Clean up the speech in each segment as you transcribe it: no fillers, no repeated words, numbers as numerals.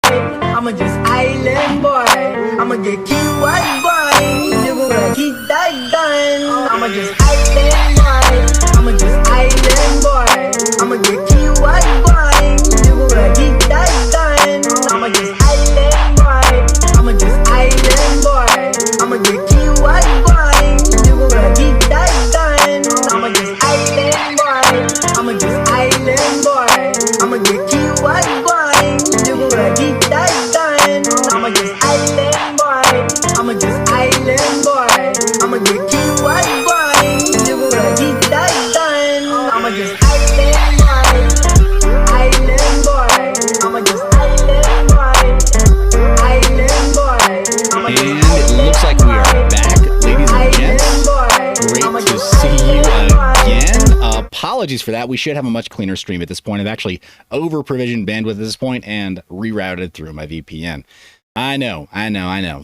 I'ma just island boy. I'ma get keyword boy. You gonna keep that done. I'ma just island boy. I'ma just island boy. I'ma get keyword boy. You gonna keep that done. I'ma just island boy. I'ma just island boy. I'ma get keyword boy. You gonna keep that done. I'ma just island boy. I'ma just island boy. I'ma get keyword boy. You gonna keep that done. I'ma just island boy. I'ma just island boy. I'ma get keyword boy. You gonna keep that done. I'ma just island boy. Island boy. I'ma just island boy. Island boy. I'ma just And it looks like we are back, ladies and gents. Great to see you again. Apologies for that. We should have a much cleaner stream at this point. I've actually over-provisioned bandwidth at this point and rerouted through my VPN. I know.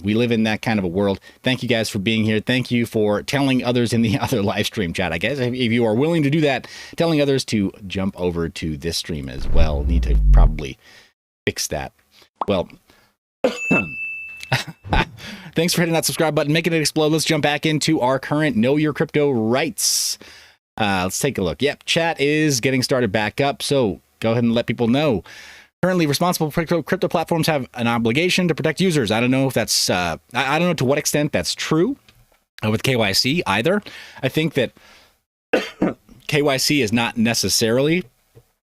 We live in that kind of a world. Thank you guys for being here. Thank you for telling others in the other live stream chat. I guess if you are willing to do that, telling others to jump over to this stream as well. Need to probably fix that. Well, thanks for hitting that subscribe button, making it explode. Let's jump back into our current Know Your Crypto rights. Let's take a look. Yep, chat is getting started back up, so go ahead and let people know. Currently, responsible crypto platforms have an obligation to protect users. I don't know if that's, I don't know to what extent that's true with KYC either. I think that KYC is not necessarily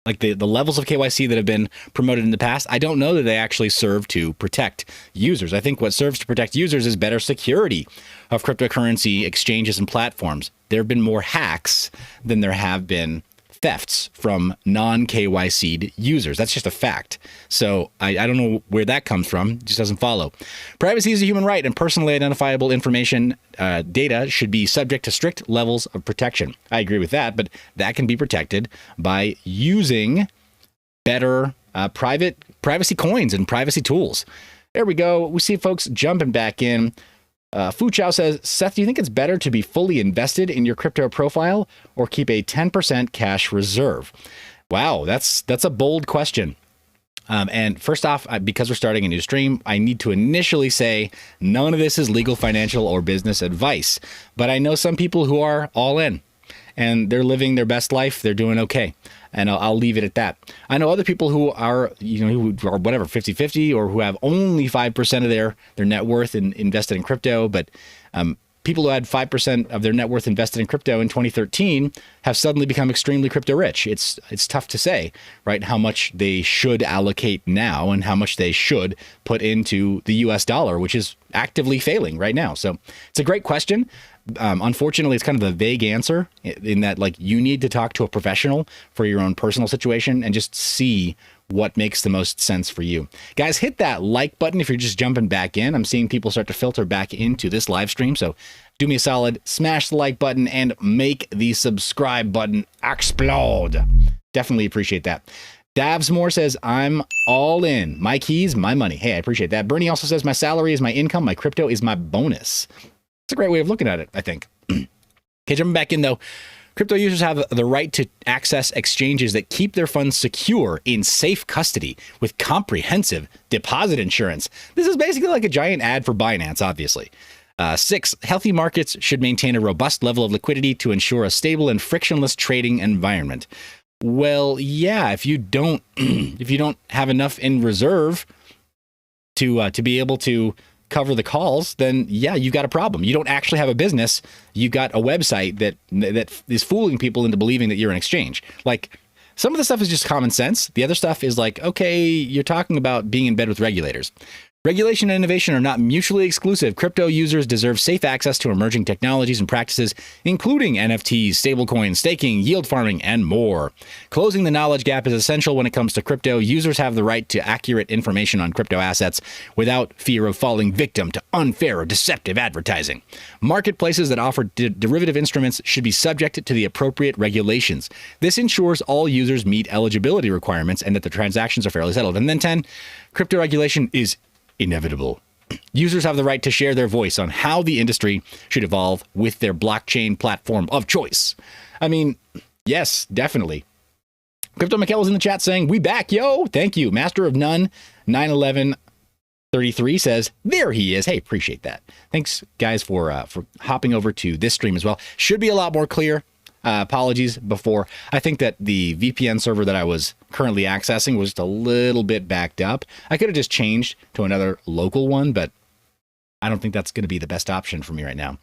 like the levels of KYC that have been promoted in the past. I don't know that they actually serve to protect users. I think what serves to protect users is better security of cryptocurrency exchanges and platforms. There have been more hacks than there have been thefts from non-KYC'd users. That's just a fact. So I don't know where that comes from. It just doesn't follow. Privacy is a human right, and personally identifiable information data should be subject to strict levels of protection. I agree with that, but that can be protected by using better privacy coins and privacy tools. There we go. We see folks jumping back in. Fu Chao says, Seth, do you think it's better to be fully invested in your crypto profile or keep a 10% cash reserve? Wow, that's a bold question. And first off, because we're starting a new stream, I need to initially say none of this is legal, financial, or business advice. But I know some people who are all in and they're living their best life. They're doing okay. And I'll leave it at that. I know other people who are, who are whatever, 50-50 or who have only 5% of their net worth invested in crypto. But people who had 5% of their net worth invested in crypto in 2013 have suddenly become extremely crypto rich. It's tough to say, right, how much they should allocate now and how much they should put into the US dollar, which is actively failing right now. So it's a great question. Unfortunately, it's kind of a vague answer in that, like, you need to talk to a professional for your own personal situation and just see what makes the most sense for you. Guys, hit that like button if you're just jumping back in. I'm seeing people start to filter back into this live stream. So do me a solid, smash the like button and make the subscribe button explode. Definitely appreciate that. Davsmore says, I'm all in. My keys, my money. Hey, I appreciate that. Bernie also says, my salary is my income. My crypto is my bonus. It's a great way of looking at it, I think. Okay, jumping back in though. Crypto users have the right to access exchanges that keep their funds secure in safe custody with comprehensive deposit insurance. This is basically like a giant ad for Binance, obviously. 6, healthy markets should maintain a robust level of liquidity to ensure a stable and frictionless trading environment. Well, yeah, if you don't have enough in reserve to be able to cover the calls, then yeah, you got a problem. You don't actually have a business. You got a website that is fooling people into believing that you're an exchange. Like, some of the stuff is just common sense. The other stuff is like, okay, you're talking about being in bed with regulators. Regulation and innovation are not mutually exclusive. Crypto users deserve safe access to emerging technologies and practices, including NFTs, stablecoins, staking, yield farming, and more. Closing the knowledge gap is essential when it comes to crypto. Users have the right to accurate information on crypto assets without fear of falling victim to unfair or deceptive advertising. Marketplaces that offer derivative instruments should be subject to the appropriate regulations. This ensures all users meet eligibility requirements and that the transactions are fairly settled. And then 10, crypto regulation is inevitable. Users have the right to share their voice on how the industry should evolve with their blockchain platform of choice. I mean, yes, definitely. Crypto Mikhail's in the chat saying, we back, yo. Thank you. Master of None, 91133 says, there he is. Hey, appreciate that. Thanks, guys, for hopping over to this stream as well. Should be a lot more clear. Apologies before. I think that the VPN server that I was currently accessing was just a little bit backed up. I could have just changed to another local one, but I don't think that's going to be the best option for me right now.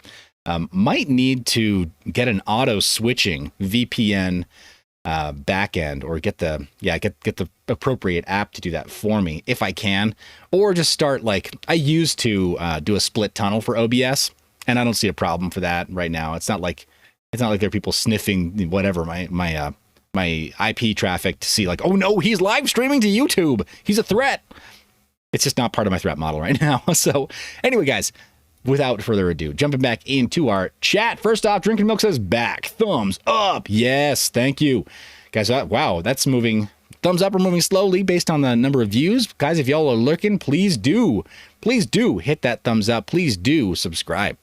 Might need to get an auto switching VPN backend, or get the appropriate app to do that for me if I can, or just start like I used to do a split tunnel for OBS, and I don't see a problem for that right now. It's not like there are people sniffing whatever my IP traffic to see like, oh no, he's live streaming to YouTube. He's a threat. It's just not part of my threat model right now. So anyway, guys, without further ado, jumping back into our chat. First off, Drinking Milk says back. Thumbs up. Yes, thank you. Guys, wow, that's moving. Thumbs up are moving slowly based on the number of views. Guys, if y'all are looking, please do hit that thumbs up. Please do subscribe.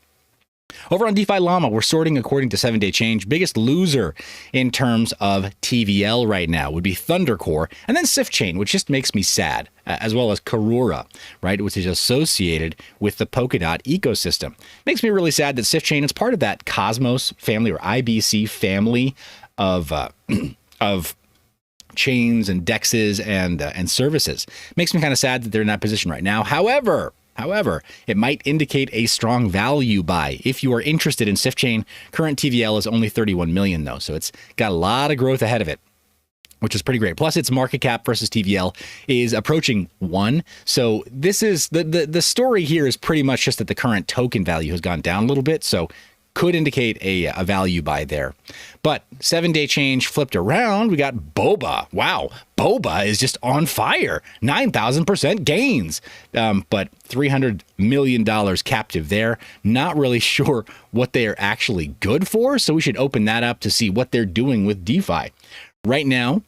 Over on DeFi Llama, we're sorting according to 7-day change. Biggest loser in terms of TVL right now would be Thundercore, and then SiftChain, which just makes me sad, as well as Karura, right, which is associated with the Polkadot ecosystem. Makes me really sad that SiftChain is part of that Cosmos family, or IBC family of chains and dexes and services. Makes me kind of sad that they're in that position right now. However, it might indicate a strong value buy. If you are interested in SiftChain, current TVL is only 31 million though, so it's got a lot of growth ahead of it, which is pretty great. Plus, its market cap versus TVL is approaching 1. So this is the story here is pretty much just that the current token value has gone down a little bit, so could indicate a value buy there. But 7-day change flipped around. We got Boba. Wow, Boba is just on fire. 9,000% gains. But $300 million captive there. Not really sure what they are actually good for, so we should open that up to see what they're doing with DeFi. Right now,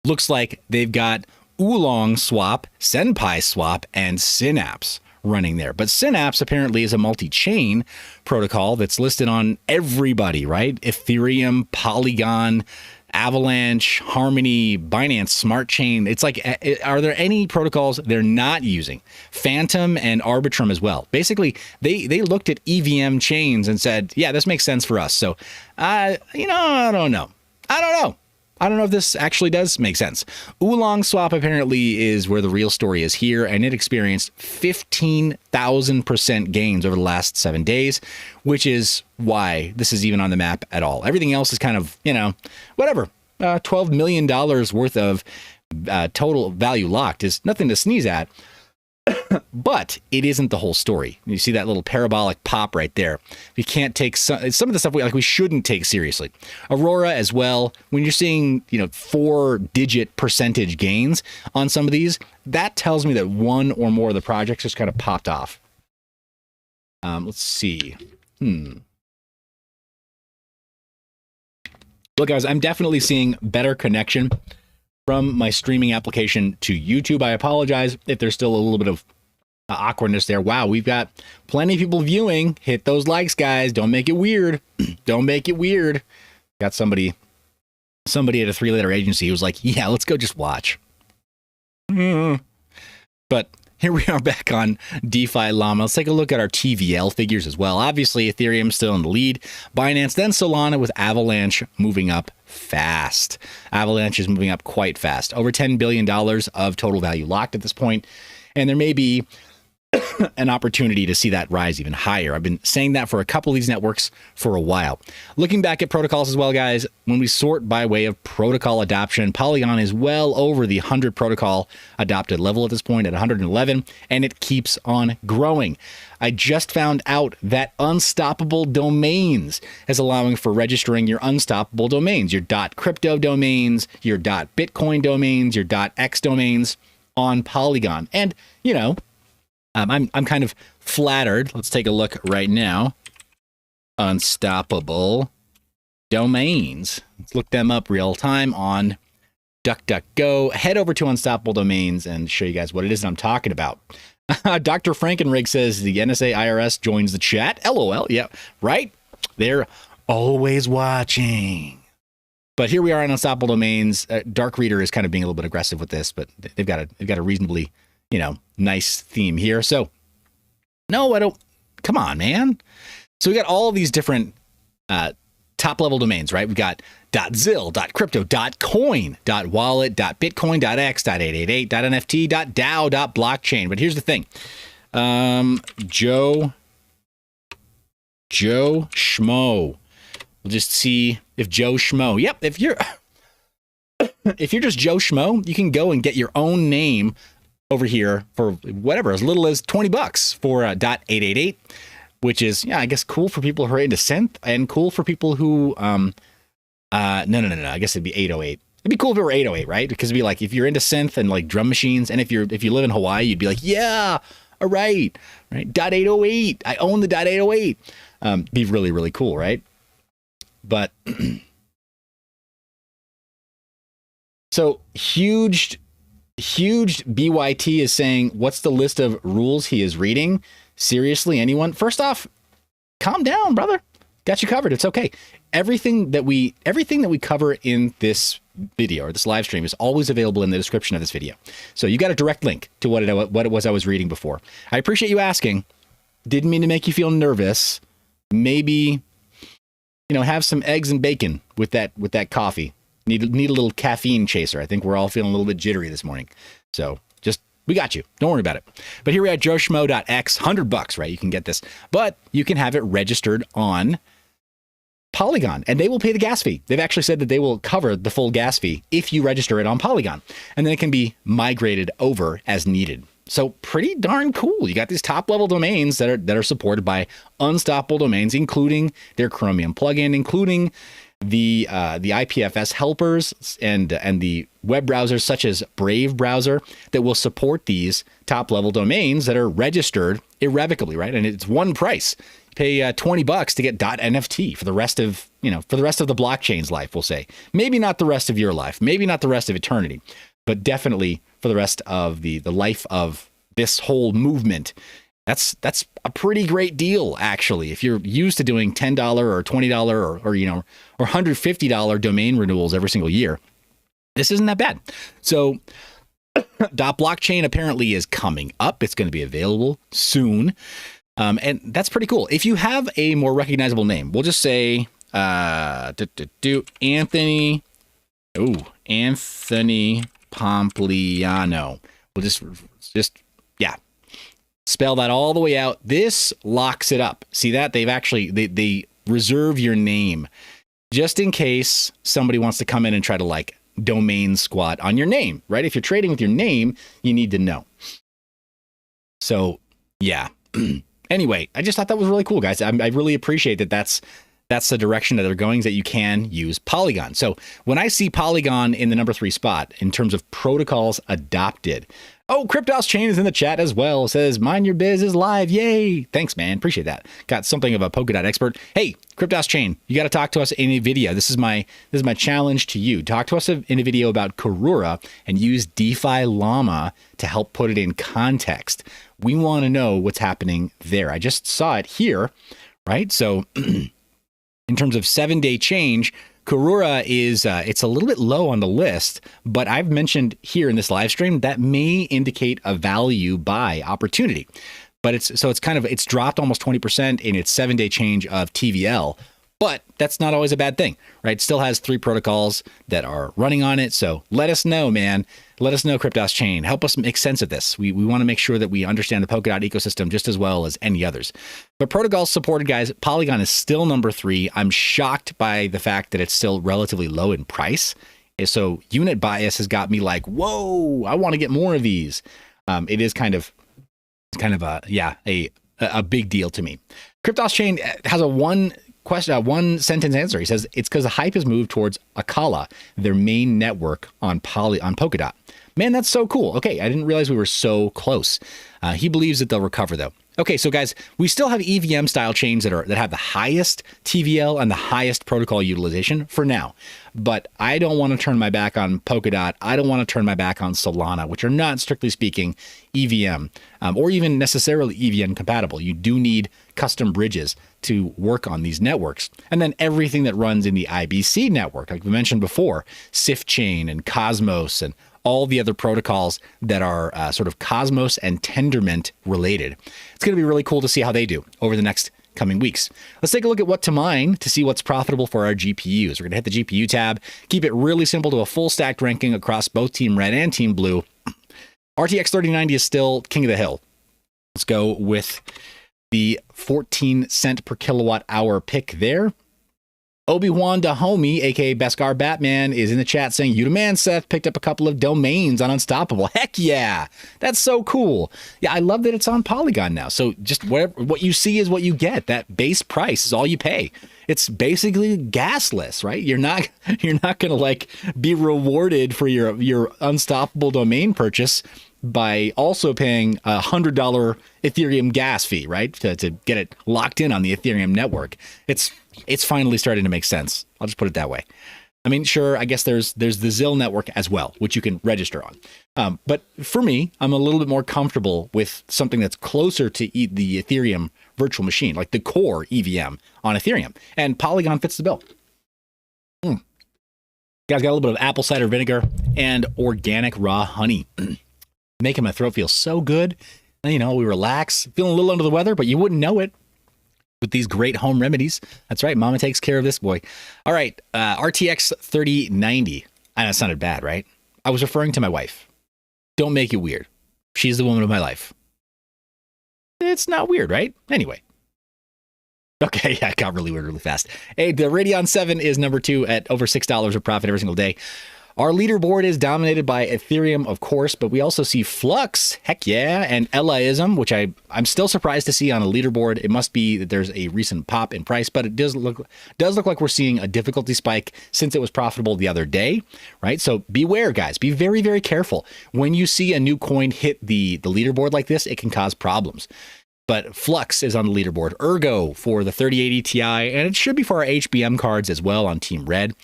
looks like they've got Oolong Swap, Senpai Swap, and Synapse running there. But Synapse apparently is a multi-chain protocol that's listed on everybody, right? Ethereum, Polygon, Avalanche, Harmony, Binance Smart Chain. It's like, are there any protocols they're not using? Phantom and Arbitrum as well. Basically, they looked at EVM chains and said, yeah, this makes sense for us. So, I don't know. I don't know if this actually does make sense. Oolong Swap apparently is where the real story is here, and it experienced 15,000% gains over the last 7 days, which is why this is even on the map at all. Everything else is kind of, whatever. $12 million worth of total value locked is nothing to sneeze at. But it isn't the whole story. You see that little parabolic pop right there. We can't take some of the stuff we shouldn't take seriously. Aurora as well. When you're seeing 4-digit percentage gains on some of these, that tells me that one or more of the projects just kind of popped off. Let's see. Look, guys, I'm definitely seeing better connection from my streaming application to YouTube. I apologize if there's still a little bit of awkwardness there. Wow, we've got plenty of people viewing. Hit those likes, guys. Don't make it weird. Don't make it weird. Got somebody at a 3-letter agency who was like, yeah, let's go just watch. But here we are back on DeFi Llama. Let's take a look at our TVL figures as well. Obviously, Ethereum still in the lead. Binance, then Solana, with Avalanche moving up fast. Avalanche is moving up quite fast. Over $10 billion of total value locked at this point. And there may be an opportunity to see that rise even higher. I've been saying that for a couple of these networks for a while. Looking back at protocols as well, guys, when we sort by way of protocol adoption, Polygon is well over the 100 protocol adopted level at this point at 111, and it keeps on growing. I just found out that Unstoppable Domains is allowing for registering your unstoppable domains, your .crypto domains, your .bitcoin domains, your .x domains on Polygon. And, I'm kind of flattered. Let's take a look right now. Unstoppable Domains. Let's look them up real time on DuckDuckGo. Head over to Unstoppable Domains and show you guys what it is I'm talking about. Dr. Frankenrig says the NSA IRS joins the chat. LOL. Yeah, right? They're always watching. But here we are on Unstoppable Domains. Dark Reader is kind of being a little bit aggressive with this, but they've got a reasonably, nice theme here. So no, I don't. Come on, man. So we got all these different top level domains, right? We've got .zil, .crypto, .coin, .wallet, .bitcoin, .x, .888, .nft, .dao, .blockchain. But here's the thing. Joe Schmo. We'll just see if Joe Schmo. Yep, if you're just Joe Schmo, you can go and get your own name over here for whatever, as little as $20 for .888, which is, I guess cool for people who are into synth and cool for people who no. I guess it'd be 808. It'd be cool if it were 808, right? Because it'd be like if you're into synth and like drum machines, and if you live in Hawaii, you'd be like, yeah, all right. .808. I own the .808. Be really, really cool, right? But so huge BYT is saying, what's the list of rules he is reading? Seriously, anyone? First off, calm down, brother. Got you covered. It's okay. Everything that we cover in this video or this live stream is always available in the description of this video. So you got a direct link to what it was I was reading before. I appreciate you asking. Didn't mean to make you feel nervous. Maybe, have some eggs and bacon with that coffee. Need a little caffeine chaser. I think we're all feeling a little bit jittery this morning. So we got you. Don't worry about it. But here we are at joeschmo.x, $100, right? You can get this, but you can have it registered on Polygon, and they will pay the gas fee. They've actually said that they will cover the full gas fee if you register it on Polygon, and then it can be migrated over as needed. So pretty darn cool. You got these top level domains that are supported by Unstoppable Domains, including their Chromium plugin, including the IPFS helpers and the web browsers such as Brave browser that will support these top level domains that are registered irrevocably, right? And it's one price. You pay $20 to get .nft for the rest of the blockchain's life, we'll say. Maybe not the rest of your life, maybe not the rest of eternity, but definitely for the rest of the life of this whole movement. That's a pretty great deal, actually. If you're used to doing $10 or $20 or $150 domain renewals every single year, this isn't that bad. So .blockchain apparently is coming up. It's going to be available soon. And that's pretty cool. If you have a more recognizable name, we'll just say Anthony Pompliano. We'll just spell that all the way out. This locks it up. See that? They reserve your name just in case somebody wants to come in and try to domain squat on your name, right? If you're trading with your name, you need to know. So yeah. Anyway, I just thought that was really cool, guys. I really appreciate that that's the direction that they're going, is that you can use Polygon. So when I see Polygon in the number 3 spot in terms of protocols adopted, Cryptos Chain is in the chat as well. Says, MineYourBiz is live. Yay. Thanks, man. Appreciate that. Got something of a Polkadot expert. Hey, Cryptos Chain, you got to talk to us in a video. This is my challenge to you. Talk to us in a video about Karura and use DeFi Llama to help put it in context. We want to know what's happening there. I just saw it here, right? So in terms of 7-day change, Karura is it's a little bit low on the list, but I've mentioned here in this live stream that may indicate a value buy opportunity. But it's dropped almost 20% in its 7-day change of TVL. But that's not always a bad thing, right? It still has 3 protocols that are running on it. So let us know, man. Let us know, Cryptos Chain. Help us make sense of this. We want to make sure that we understand the Polkadot ecosystem just as well as any others. But protocols supported, guys, Polygon is still number 3. I'm shocked by the fact that it's still relatively low in price. So unit bias has got me like, whoa, I want to get more of these. It is kind of a big deal to me. Cryptos Chain has a one sentence answer. He says it's because the hype has moved towards Akala, their main network on Polkadot. Man, that's so cool. Okay, I didn't realize we were so close. He believes that they'll recover though. Okay, so guys, we still have EVM style chains that have the highest TVL and the highest protocol utilization for now. But I don't want to turn my back on Polkadot. I don't want to turn my back on Solana, which are not, strictly speaking, EVM or even necessarily EVM compatible. You do need custom bridges to work on these networks. And then everything that runs in the IBC network, like we mentioned before, Sif Chain and Cosmos and all the other protocols that are sort of Cosmos and Tendermint related. It's going to be really cool to see how they do over the next coming weeks. Let's take a look at what to mine to see what's profitable for our GPUs. We're going to hit the GPU tab, keep it really simple to a full stacked ranking across both Team Red and Team Blue. RTX 3090 is still king of the hill. Let's go with the 14 cent per kilowatt hour pick there. Obi-Wan da Homie, aka Beskar Batman, is in the chat saying, "You the man, Seth, picked up a couple of domains on Unstoppable." Heck yeah, that's so cool. Yeah, I love that it's on Polygon now. So just what you see is what you get. That base price is all you pay. It's basically gasless, right? You're not gonna like be rewarded for your Unstoppable domain purchase by also paying $100 Ethereum gas fee, right? To get it locked in on the Ethereum network. It's finally starting to make sense. I'll just put it that way. I mean, sure, I guess there's the ZIL network as well, which you can register on. But for me, I'm a little bit more comfortable with something that's closer to the Ethereum virtual machine, like the core EVM on Ethereum. And Polygon fits the bill. Guys, got a little bit of apple cider vinegar and organic raw honey. Making my throat feel so good. And, you know, we relax, feeling a little under the weather, but you wouldn't know it with these great home remedies. That's right. Mama takes care of this boy. All right. RTX 3090. I know it sounded bad, right? I was referring to my wife. Don't make it weird. She's the woman of my life. It's not weird, right? Anyway. Okay, yeah, it got really weird really fast. Hey, the Radeon 7 is number 2 at over $6 of profit every single day. Our leaderboard is dominated by Ethereum, of course, but we also see Flux, heck yeah, and Elaism, which I'm still surprised to see on a leaderboard. It must be that there's a recent pop in price, but it does look like we're seeing a difficulty spike since it was profitable the other day, right? So beware, guys. Be very, very careful. When you see a new coin hit the leaderboard like this, it can cause problems. But Flux is on the leaderboard. Ergo for the 3080 Ti, and it should be for our HBM cards as well on Team Red.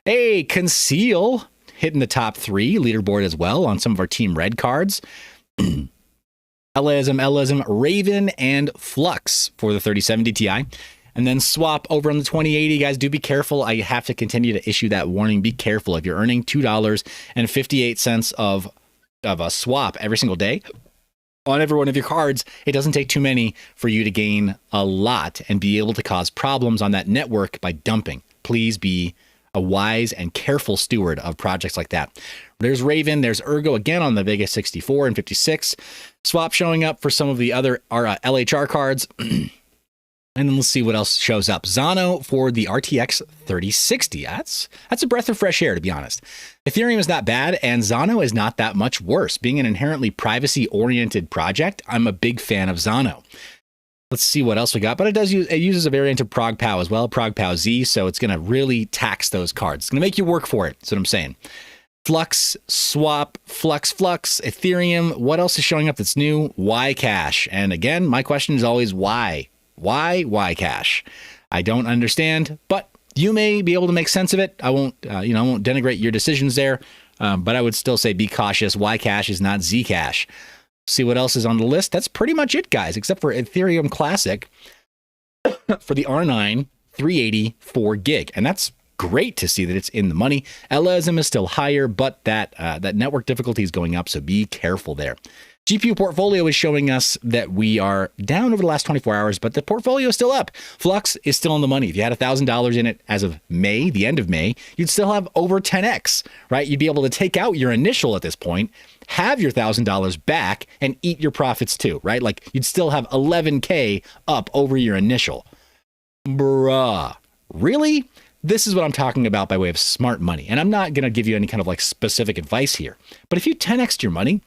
Hey, Conceal hitting the top 3 leaderboard as well on some of our Team Red cards. Elaism, Raven, and Flux for the 3070 Ti. And then Swap over on the 2080. Guys, do be careful. I have to continue to issue that warning. Be careful. If you're earning $2.58 of a swap every single day on every one of your cards, it doesn't take too many for you to gain a lot and be able to cause problems on that network by dumping. Please be a wise and careful steward of projects like that. There's Raven, there's Ergo again on the Vega 64 and 56. Swap showing up for some of the other LHR cards. And then let's see what else shows up. Zano for the RTX 3060. That's a breath of fresh air, to be honest. Ethereum is not bad, and Zano is not that much worse. Being an inherently privacy-oriented project, I'm a big fan of Zano. Let's see what else we got. But it uses a variant of ProgPow as well, ProgPow Z, so it's going to really tax those cards. It's going to make you work for it. That's what I'm saying. Flux, Swap, Flux, Ethereum. What else is showing up that's new? Ycash. And again, my question is always why? Why Ycash? I don't understand, but you may be able to make sense of it. I won't denigrate your decisions there, but I would still say be cautious. Ycash is not Zcash. See what else is on the list. That's pretty much it, guys, except for Ethereum Classic for the R9 380 4 gig. And that's great to see that it's in the money. Elaism is still higher, but that network difficulty is going up, so be careful there. GPU portfolio is showing us that we are down over the last 24 hours, but the portfolio is still up. Flux is still in the money. If you had $1,000 in it as of May, the end of May, you'd still have over 10x, right? You'd be able to take out your initial at this point, have your $1,000 back, and eat your profits too, right? Like you'd still have 11K up over your initial. Bruh, really? This is what I'm talking about by way of smart money. And I'm not going to give you any kind of like specific advice here, but if you 10x'd your money,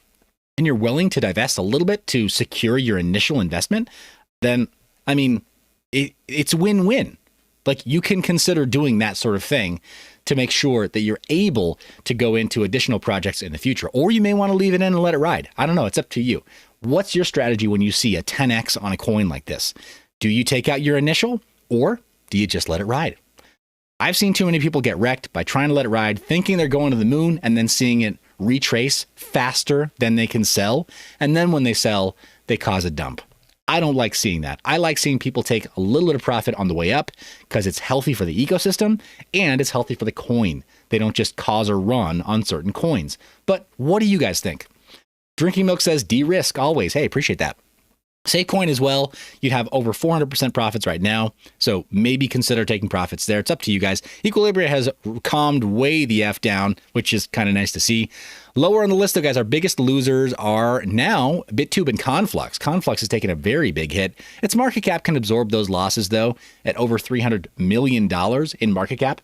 and you're willing to divest a little bit to secure your initial investment, then, I mean, it's win-win. Like you can consider doing that sort of thing to make sure that you're able to go into additional projects in the future. Or you may want to leave it in and let it ride. I don't know. It's up to you. What's your strategy when you see a 10x on a coin like this? Do you take out your initial, or do you just let it ride? I've seen too many people get wrecked by trying to let it ride, thinking they're going to the moon, and then seeing it retrace faster than they can sell. And then when they sell, they cause a dump. I don't like seeing that. I like seeing people take a little bit of profit on the way up because it's healthy for the ecosystem and it's healthy for the coin. They don't just cause a run on certain coins. But what do you guys think? Drinking Milk says de-risk always. Hey, appreciate that. Savecoin as well. You'd have over 400% profits right now. So maybe consider taking profits there. It's up to you guys. Equilibria has calmed way the F down, which is kind of nice to see. Lower on the list, though, guys, our biggest losers are now BitTube and Conflux. Conflux has taken a very big hit. Its market cap can absorb those losses, though, at over $300 million in market cap.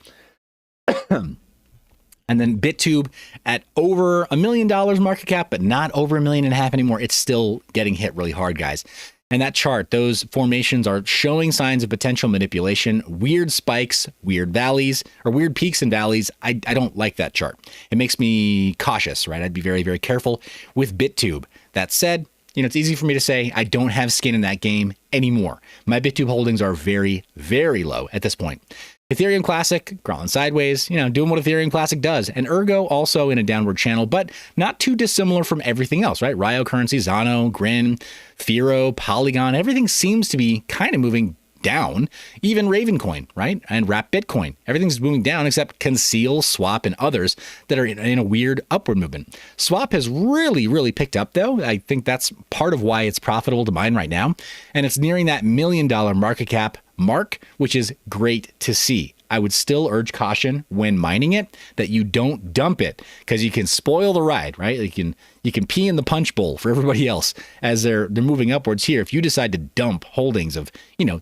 And then BitTube at over $1 million market cap, but not over $1.5 million anymore. It's still getting hit really hard, guys. And that chart, those formations are showing signs of potential manipulation, weird spikes, weird valleys, or weird peaks and valleys. I don't like that chart. It makes me cautious, right? I'd be very, very careful with BitTube. That said, it's easy for me to say I don't have skin in that game anymore. My BitTube holdings are very, very low at this point. Ethereum Classic, crawling sideways, doing what Ethereum Classic does. And Ergo also in a downward channel, but not too dissimilar from everything else, right? Ryo Currency, Zano, Grin, Firo, Polygon, everything seems to be kind of moving down. Even Ravencoin, right? And Wrap Bitcoin. Everything's moving down except Conceal, Swap, and others that are in a weird upward movement. Swap has really, really picked up, though. I think that's part of why it's profitable to mine right now. And it's nearing that $1 million market cap mark, which is great to see. I would still urge caution when mining it that you don't dump it because you can spoil the ride, right? You can pee in the punch bowl for everybody else as they're moving upwards here. If you decide to dump holdings of,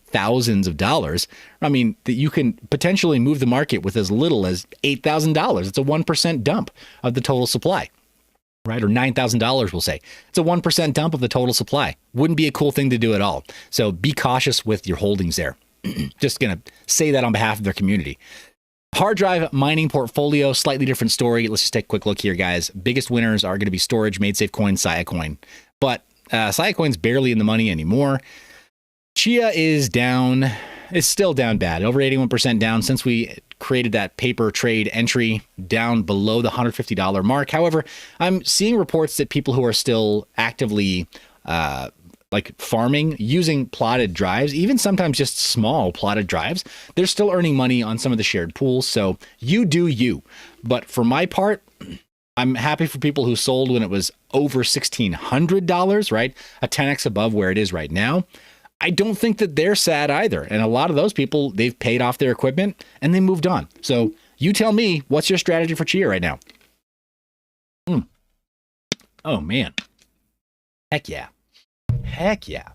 thousands of dollars, I mean, that you can potentially move the market with as little as $8,000. It's a 1% dump of the total supply. Right? Or $9,000, we'll say. It's a 1% dump of the total supply. Wouldn't be a cool thing to do at all. So be cautious with your holdings there. Just going to say that on behalf of their community. Hard drive mining portfolio, slightly different story. Let's just take a quick look here, guys. Biggest winners are going to be Storage, MadeSafe Coin, Siacoin. But Siacoin's barely in the money anymore. Chia is down. It's still down bad. Over 81% down since we created that paper trade entry down below the $150 mark. However, I'm seeing reports that people who are still actively farming using plotted drives, even sometimes just small plotted drives, they're still earning money on some of the shared pools. So you do you. But for my part, I'm happy for people who sold when it was over $1,600, right? A 10x above where it is right now. I don't think that they're sad either. And a lot of those people, they've paid off their equipment and they moved on. So you tell me, what's your strategy for Chia right now? Oh, man. Heck yeah. Heck yeah.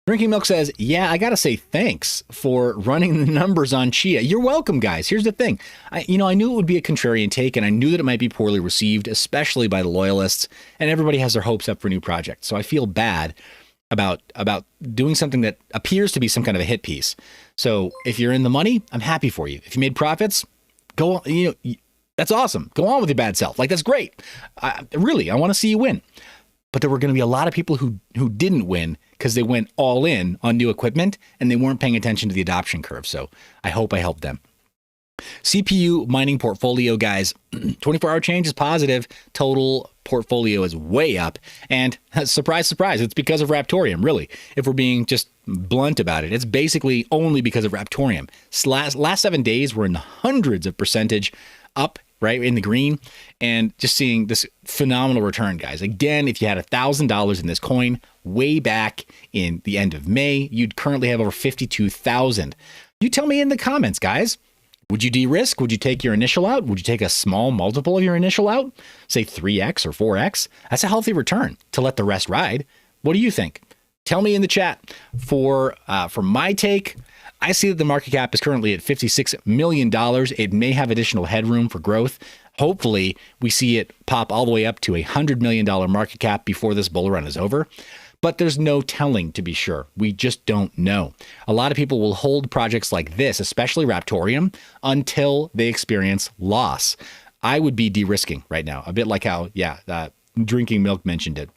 Drinking Milk says, yeah, I got to say thanks for running the numbers on Chia. You're welcome, guys. Here's the thing. I knew it would be a contrarian take, and I knew that it might be poorly received, especially by the loyalists, and everybody has their hopes up for new projects. So I feel bad about doing something that appears to be some kind of a hit piece. So if you're in the money, I'm happy for you. If you made profits, go on, that's awesome. Go on with your bad self. That's great. I want to see you win. But there were going to be a lot of people who didn't win because they went all in on new equipment and they weren't paying attention to the adoption curve. So I hope I helped them. CPU mining portfolio, guys, 24-hour change is positive. Total portfolio is way up. And surprise, surprise, it's because of Raptorium, really. If we're being just blunt about it, it's basically only because of Raptorium. Last 7 days, we're in the hundreds of percentage up, right, in the green, and just seeing this phenomenal return, guys. Again, if you had $1,000 in this coin way back in the end of May, you'd currently have over 52,000. You tell me in the comments, guys. Would you de-risk? Would you take your initial out? Would you take a small multiple of your initial out? Say 3x or 4x? That's a healthy return to let the rest ride. What do you think? Tell me in the chat. For my take, I see that the market cap is currently at $56 million. It may have additional headroom for growth. Hopefully, we see it pop all the way up to a $100 million market cap before this bull run is over. But there's no telling, to be sure. We just don't know. A lot of people will hold projects like this, especially Raptorium, until they experience loss. I would be de-risking right now, a bit like how, Drinking Milk mentioned it.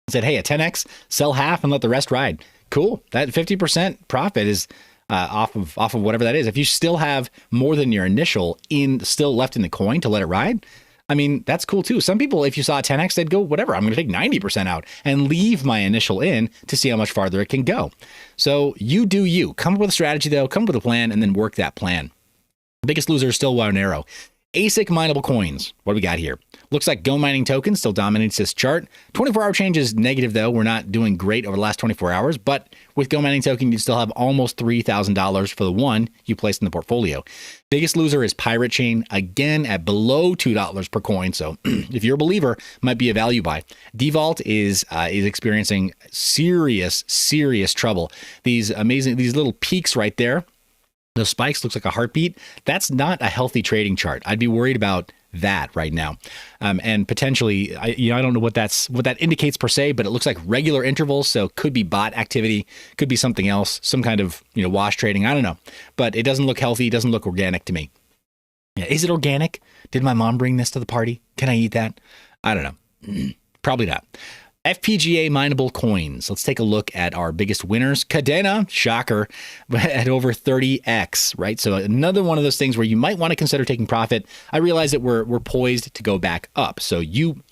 Said, hey, a 10x, sell half and let the rest ride. Cool. That 50% profit is off of whatever that is. If you still have more than your initial still left in the coin to let it ride, I mean, that's cool too. Some people, if you saw a 10x, they'd go, whatever, I'm going to take 90% out and leave my initial in to see how much farther it can go. So you do you. Come up with a strategy though, come up with a plan, and then work that plan. The biggest loser is still Monero. ASIC mineable coins. What do we got here? Looks like Go Mining Token still dominates this chart. 24-hour change is negative, though. We're not doing great over the last 24 hours, but with Go Mining Token, you still have almost $3,000 for the one you placed in the portfolio. Biggest loser is Pirate Chain, again at below $2 per coin. So if you're a believer, might be a value buy. Devault is experiencing serious trouble. These little peaks right there, those spikes, looks like a heartbeat. That's not a healthy trading chart. I'd be worried about that right now. And potentially, I don't know what that indicates per se, but it looks like regular intervals. So could be bot activity, could be something else, some kind of, wash trading. I don't know, but it doesn't look healthy. It doesn't look organic to me. Yeah. Is it organic? Did my mom bring this to the party? Can I eat that? I don't know. Probably not. FPGA mineable coins. Let's take a look at our biggest winners. Cadena, shocker, at over 30x, right? So another one of those things where you might want to consider taking profit. I realize that we're poised to go back up. So you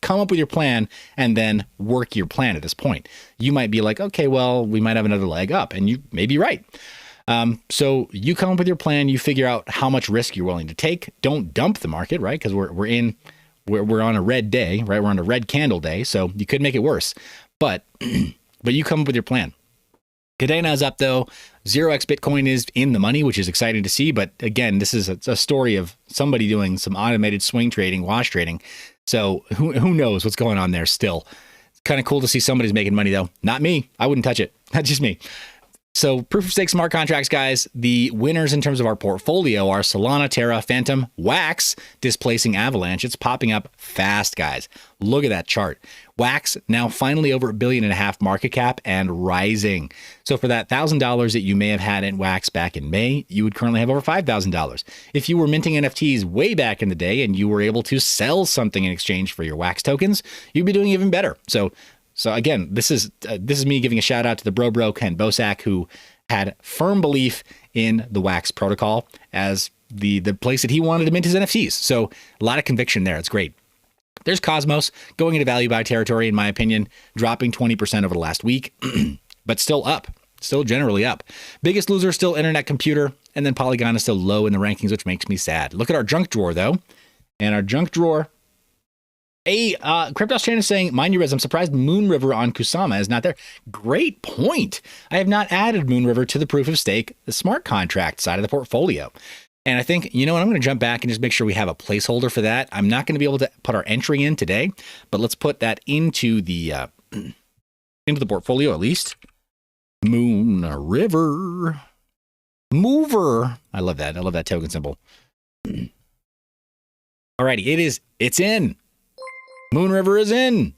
come up with your plan and then work your plan at this point. You might be like, okay, well, we might have another leg up, and you may be right. So you come up with your plan, you figure out how much risk you're willing to take. Don't dump the market, right? Because we're on a red day, right? We're on a red candle day, so you could make it worse. But you come up with your plan. Cadena is up though. 0x Bitcoin is in the money, which is exciting to see. But again, this is a story of somebody doing some automated swing trading, wash trading. So who knows what's going on there still. It's kind of cool to see somebody's making money though. Not me. I wouldn't touch it. That's just me. So proof of stake smart contracts, guys, the winners in terms of our portfolio are Solana, Terra, Phantom, Wax, displacing Avalanche. It's popping up fast, guys. Look at that chart. Wax now finally over $1.5 billion market cap and rising. So for that $1,000 that you may have had in Wax back in May, you would currently have over $5,000. If you were minting NFTs way back in the day and you were able to sell something in exchange for your Wax tokens, you'd be doing even better. So again, this is me giving a shout out to the bro Ken Bosak, who had firm belief in the Wax protocol as the place that he wanted to mint his NFTs. So a lot of conviction there. It's great. There's Cosmos going into value buy territory, in my opinion, dropping 20% over the last week, but still up, still generally up. Biggest loser still Internet Computer, and then Polygon is still low in the rankings, which makes me sad. Look at our junk drawer though, and our junk drawer. Cryptos Chain is saying, MineYourbiz, I'm surprised Moonriver on Kusama is not there. Great point. I have not added Moonriver to the proof of stake, the smart contract side of the portfolio. And I think, I'm going to jump back and just make sure we have a placeholder for that. I'm not going to be able to put our entry in today, but let's put that into the portfolio at least. Moonriver. Mover. I love that. I love that token symbol. Alrighty, it's in. Moonriver is in.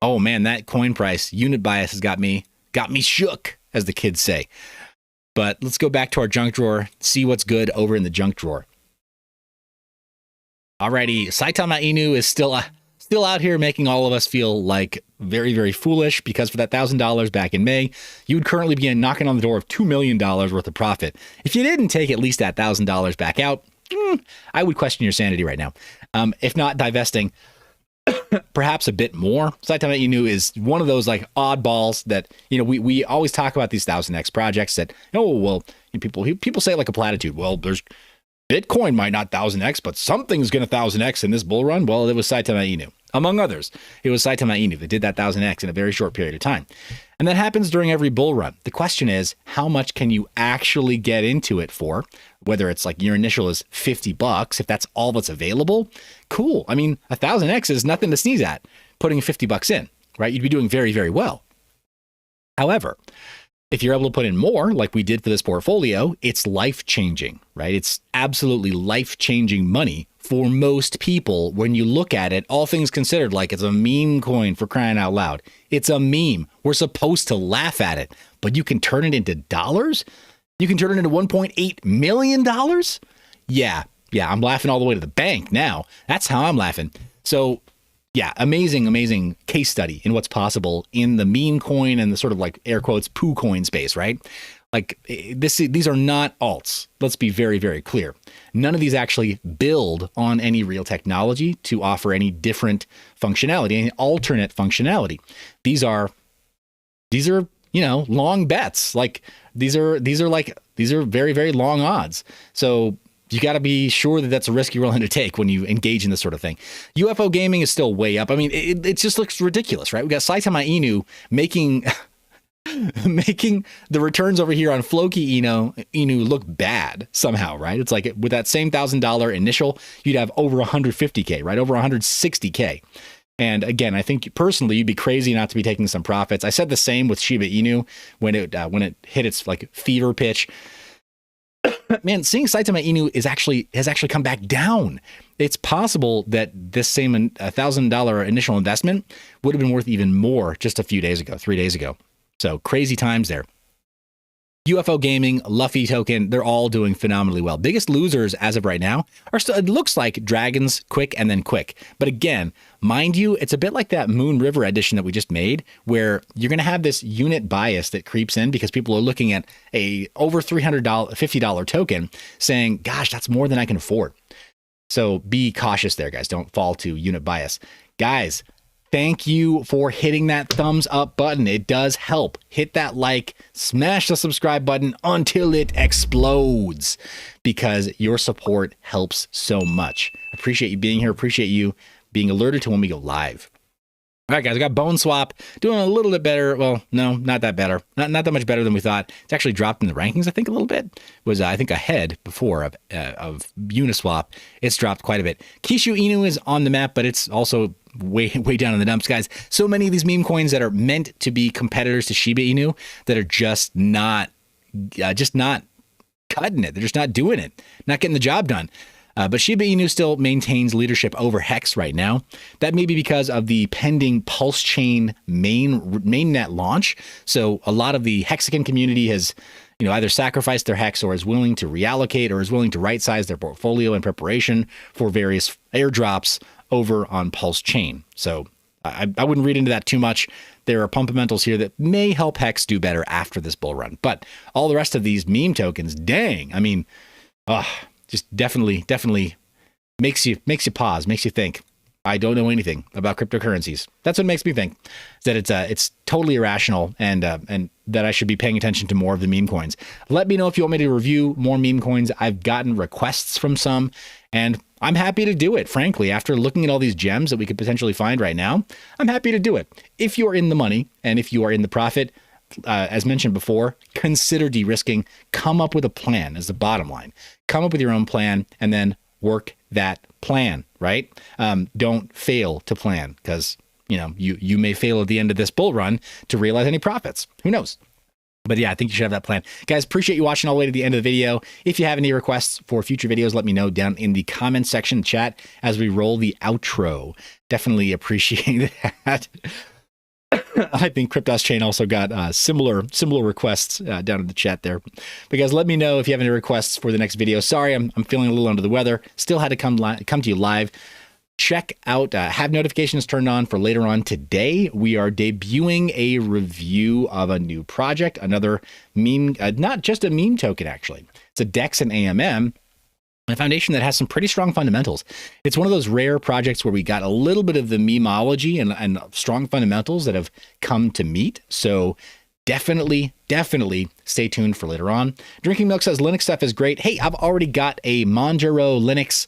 Oh man, that coin price unit bias has got me shook, as the kids say. But let's go back to our junk drawer, see what's good over in the junk drawer. Alrighty, Saitama Inu is still out here making all of us feel like very, very foolish, because for that $1,000 back in May, you would currently be knocking on the door of $2 million worth of profit. If you didn't take at least that $1,000 back out, I would question your sanity right now. If not divesting, perhaps a bit more. Saitama Inu is one of those like oddballs that, we always talk about these 1000x projects that, people say it like a platitude. Well, there's Bitcoin might not 1000x, but something's going to 1000x in this bull run. Well, it was Saitama Inu, among others. It was Saitama Inu that did that 1000x in a very short period of time. And that happens during every bull run. The question is, how much can you actually get into it for? Whether it's like your initial is $50, if that's all that's available, cool. I mean, 1000x is nothing to sneeze at, putting $50 in, right? You'd be doing very, very well. However, if you're able to put in more, like we did for this portfolio, it's life-changing, right? It's absolutely life-changing money for most people when you look at it, all things considered, like it's a meme coin, for crying out loud. It's a meme. We're supposed to laugh at it, but you can turn it into dollars? You can turn it into $1.8 million? Yeah, I'm laughing all the way to the bank now. That's how I'm laughing. So, yeah, amazing case study in what's possible in the meme coin and the sort of like air quotes poo coin space, right? Like these are not alts. Let's be very clear. None of these actually build on any real technology to offer any different functionality, any alternate functionality. These are, long bets. Like these are very long odds. So you got to be sure that that's a risk you're willing to take when you engage in this sort of thing. UFO gaming is still way up. I mean, it just looks ridiculous, right? We got Saitama Inu making the returns over here on Floki Inu look bad somehow, right? It's like with that same $1,000 initial, you'd have over 150K, right? Over 160K. And again, I think personally, you'd be crazy not to be taking some profits. I said the same with Shiba Inu when it hit its like fever pitch. Man, seeing Saitama Inu has actually come back down. It's possible that this same $1,000 initial investment would have been worth even more just a few days ago, 3 days ago. So crazy times there. UFO gaming, Luffy token, they're all doing phenomenally well. Biggest losers as of right now are still, it looks like Dragons, Quick, and then Quick. But again, mind you, it's a bit like that Moon River edition that we just made, where you're going to have this unit bias that creeps in because people are looking at a over $50 token saying, gosh, that's more than I can afford. So be cautious there, guys. Don't fall to unit bias. Guys, thank you for hitting that thumbs up button. It does help. Hit that like, smash the subscribe button until it explodes because your support helps so much. Appreciate you being here. Appreciate you being alerted to when we go live. All right, guys, I got Bone Swap doing a little bit better. Well, no, not that better. Not that much better than we thought. It's actually dropped in the rankings, I think, a little bit. It was, I think, ahead before of Uniswap. It's dropped quite a bit. Kishu Inu is on the map, but it's also way down in the dumps, guys. So many of these meme coins that are meant to be competitors to Shiba Inu that are just not cutting it. They're just not doing it, not getting the job done. But Shiba Inu still maintains leadership over Hex right now. That may be because of the pending Pulse Chain mainnet launch. So a lot of the Hexagon community has, either sacrificed their Hex or is willing to reallocate or is willing to right size their portfolio in preparation for various airdrops over on Pulse Chain. So I wouldn't read into that too much. There are fundamentals here that may help Hex do better after this bull run. But all the rest of these meme tokens, dang, I mean, just definitely makes you pause, makes you think. I don't know anything about cryptocurrencies. That's what makes me think, is that it's totally irrational and that I should be paying attention to more of the meme coins. Let me know if you want me to review more meme coins. I've gotten requests from some, and I'm happy to do it. Frankly, after looking at all these gems that we could potentially find right now, I'm happy to do it. If you are in the money and if you are in the profit, as mentioned before, consider de-risking. Come up with a plan as the bottom line. Come up with your own plan and then work that plan, right? Don't fail to plan because, you may fail at the end of this bull run to realize any profits. Who knows? But yeah, I think you should have that plan. Guys, appreciate you watching all the way to the end of the video. If you have any requests for future videos, let me know down in the comments section chat as we roll the outro. Definitely appreciate that. I think Cryptos Chain also got similar requests down in the chat there. But guys, let me know if you have any requests for the next video. Sorry, I'm feeling a little under the weather. Still had to come to you live. Check out, have notifications turned on for later on today. We are debuting a review of a new project, another meme, not just a meme token, actually. It's a DEX and AMM, a foundation that has some pretty strong fundamentals. It's one of those rare projects where we got a little bit of the memeology and strong fundamentals that have come to meet. So definitely stay tuned for later on. Drinking Milk says Linux stuff is great. Hey, I've already got a Manjaro Linux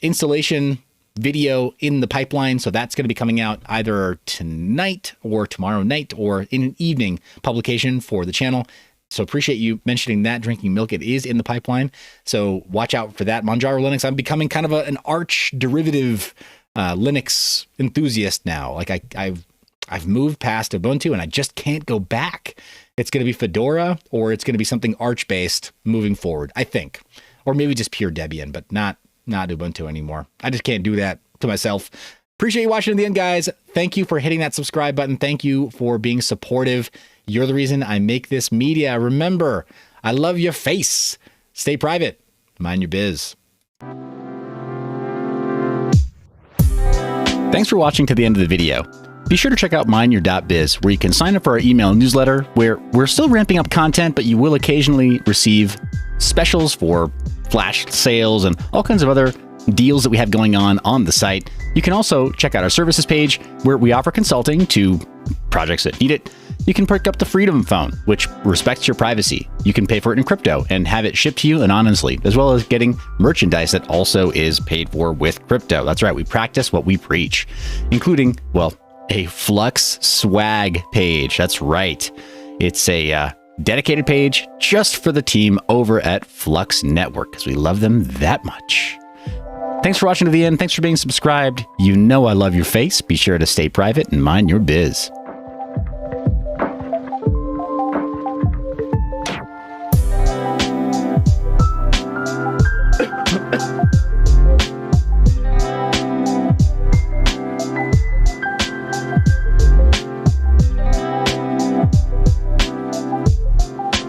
installation video in the pipeline. So that's going to be coming out either tonight or tomorrow night or in an evening publication for the channel. So appreciate you mentioning that. Drinking Milk, it is in the pipeline. So watch out for that. Manjaro Linux, I'm becoming kind of an arch derivative Linux enthusiast now. Like I've moved past Ubuntu and I just can't go back. It's going to be Fedora or it's going to be something Arch based moving forward, I think. Or maybe just pure Debian, but not Ubuntu anymore. I just can't do that to myself. Appreciate you watching to the end, guys. Thank you for hitting that subscribe button. Thank you for being supportive. You're the reason I make this media. Remember, I love your face. Stay private. Mind your biz. Thanks for watching to the end of the video. Be sure to check out mineyour.biz, where you can sign up for our email newsletter, where we're still ramping up content, but you will occasionally receive specials for flash sales and all kinds of other deals that we have going on the site. You can also check out our services page, where we offer consulting to projects that need it. You can pick up the Freedom Phone, which respects your privacy. You can pay for it in crypto and have it shipped to you anonymously, as well as getting merchandise that also is paid for with crypto. That's right, we practice what we preach, including, well, a Flux swag page. That's right. It's a dedicated page just for the team over at Flux Network, because we love them that much. Thanks for watching to the end. Thanks for being subscribed. You know I love your face. Be sure to stay private and mind your biz.